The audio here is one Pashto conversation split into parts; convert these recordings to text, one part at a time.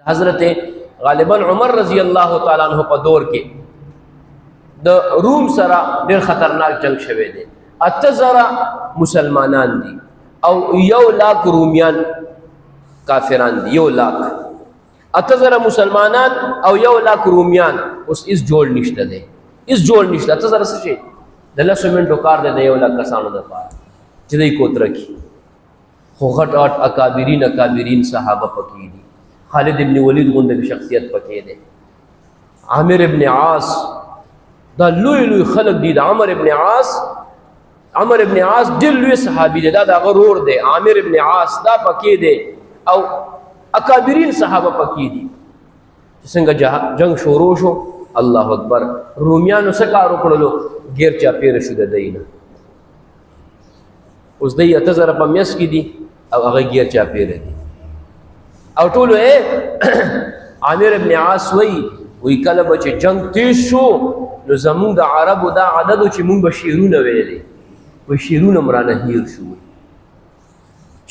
حضرت غالبا عمر رضی الله تعالی عنہ په دور کې د روم سره ډېر خطرناک جنگ شوی دی. 8000 مسلمانان دي او 1,00,000 رومیان کافران دي. 1,00,000 8000 مسلمانان او 1,00,000 رومیان. اوس هیڅ جوړ نشته دی، هیڅ جوړ نشته. 8000 څه شي د 10 منټو کار دی د 1,00,000 کسانو لپاره چې دوی کوتره کی. خو غټ اکابرین صحابه پکې دي. خالد ابن ولید غوندې شخصیت پکې دی. عامر ابن عاص دا لوی خلق دي. د عمر ابن عاص ډېر لوی صحابي دی. دا د غرور دی. عامر ابن عاص دا پکې دی او اکابرین صحابه پکې دي. څنګه جنگ شروع شو، الله اکبر، رومیانو څه کار وکړلو، غیر چاپیره شو د دینه. اوس دی 8000 په میس کې دي او هغه غیر چاپیره دي او ټولو عامر ابن عاص وی کله به چې جنگ تیز شو نو زمونږ د عربو دا عددو چې مونږ به شعرونه ویلې، وی شعرونه مرانه هیر شو،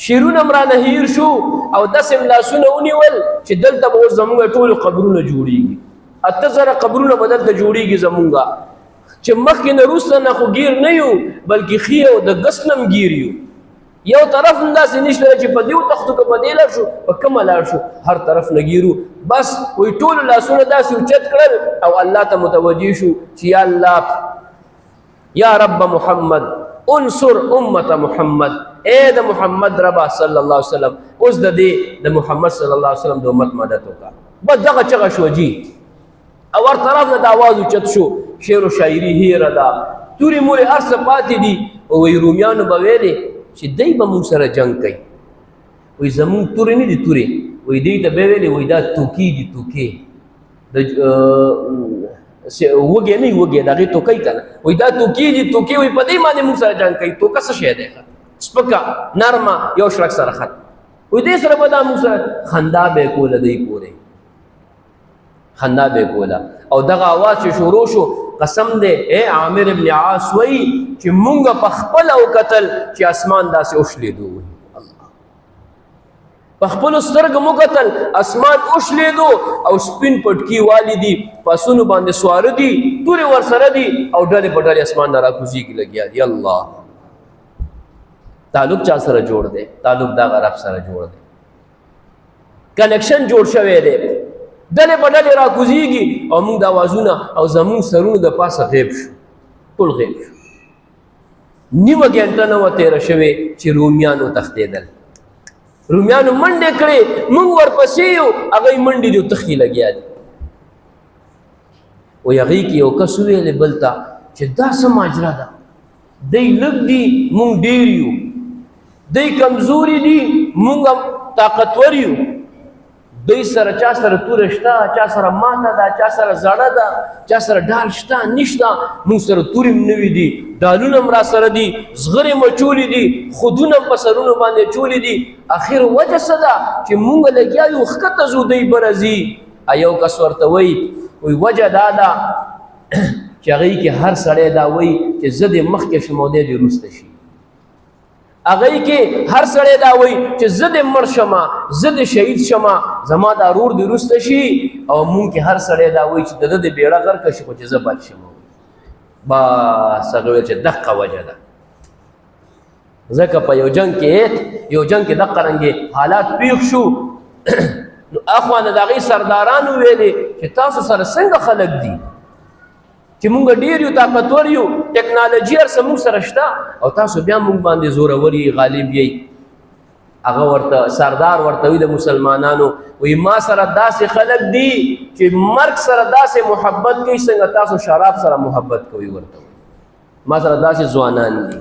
شعرونه مرانه هیر شو او داسې لاسونه ونیول چې دلته به اوس زمونږ ټولو قبرونه جوړېږي. 8000 قبرونه به دلته جوړېږي زمونږ، چې مخکې نه وروسته نه خو ګیر نه یو بلکې ښي او د ګس نم ګیر یو. یو طرف هم داسې نشته چې په دې وتښتو که په دې لاړ شو په کومه لاړ شو، هر طرف نه ګیرو. بس وایي ټولو لاسونه داسې اوچت کړل او الله ته متوجه شو چې یا الله، یا رب محمد انصر امت محمد، اے د محمد ربا صلی الله علیه وسلم اوس د دې د محمد صلی الله علیه وسلم د امت مدد وکړه. بس دغه چغه شو جی او هر طرف نه د آواز اوچت شو، شعر و شاعري هیره ده، تورې مورې هر څه پاتې دي. وایي رومیانو به ویلې چې دی به مونږ سره جنگ کوي. وایي زمونږ تورې نه دي تورې، وایي دی ته به ویلې وایي دا توکې دي، توکې د وږې نه وږې د هغې توکۍ که نه، وایي دا توکې دي، توکې. وایي په دې باندې مونږ سره جنگ کوي. توکه څه شی دی؟ سپکه نرمه یو شړک سره خط. وایي دې سره به دا مونږ سره خندا به یې کوله، دی پورې خندا به یې کوله. او دغه آواز چې شروع شو، قسم دی عامر ابن عاص وایي چې مونږ په خپله وکتل چې اسمان داسې وشلېدو. په خپلو سترګو مو کتل اسمان وشلېدو او سپین پټکي والي دي، پسونو باندې سواره دي، تورې ورسره دي او ډلې په ډلې اسمان نه راکوزېږي لګیا دي. الله تعلق چا سره جوړ دی؟ تعلق دغه رب سره جوړ دی، کنیکشن جوړ شوی دی. ډلې په ډلې راکوزېږي او موږ د اوازونه او زمونږ سرونه د پاسه غیب شو، ټول غیب شو. نیمه ګنټه نه وه تېره شوې چې رومیانو تښتېدل، رومیانو منډې کړې، موږ ورپسې یو، هغوی منډې دي او تښتې لګیا دي. وایي هغې کې یو کس وویلې بل ته چې دا څه ماجرا ده، دی لږ دي موږ ډېر یو، دی کمزوري دي موږ هم طاقتور یو، دوی سره چا سره توره شته، چا سره ماته ده، چا سره زړه ده، چا سره ډال شته نشته، موږ سره تورې هم نوي دي، ډالونه هم را سره دي، زغرې م چولې دي، خودونه هم په سرونو باندې چولې دي. اخر وجه څه ده چې موږ لګیا یو ښکته ځو دوی بره ځي. یو کس ورته وایي وجه دا ده چې هغې کې هر سړی دا وایي چې زه دې مخکې شم او دی دې وروسته شي. هغې کې هر سړی دا وایي چې زه دې مړ شمه، زه دې شهید شمه، زما دا رور دې وروسته شي. او مونږ کې هر سړی دا وایي چې د ده د بیړه غرقه شي خو چې زه بد شم. بس هغه ویل چې دقه وجه ده. ځکه په یو جنګ کې دقه رنګې حالات پیښ شو. نو اخوانه د هغې سردارانو ویلې چې تاسو سره څنګه خلک دي چې مونږ ډېر یو، طاقتور یو، ټکنالوژي هر څه مونږ سره شته او تاسو بیا مونږ باندې زورور یې، غالب یې. هغه ورته سردار ورته وي د مسلمانانو، وایي ما سره داسې خلک دي چې مرګ سره داسې محبت کوي څنګه تاسو شراب سره محبت کوئ. ورته ما سره داسې ځوانان دي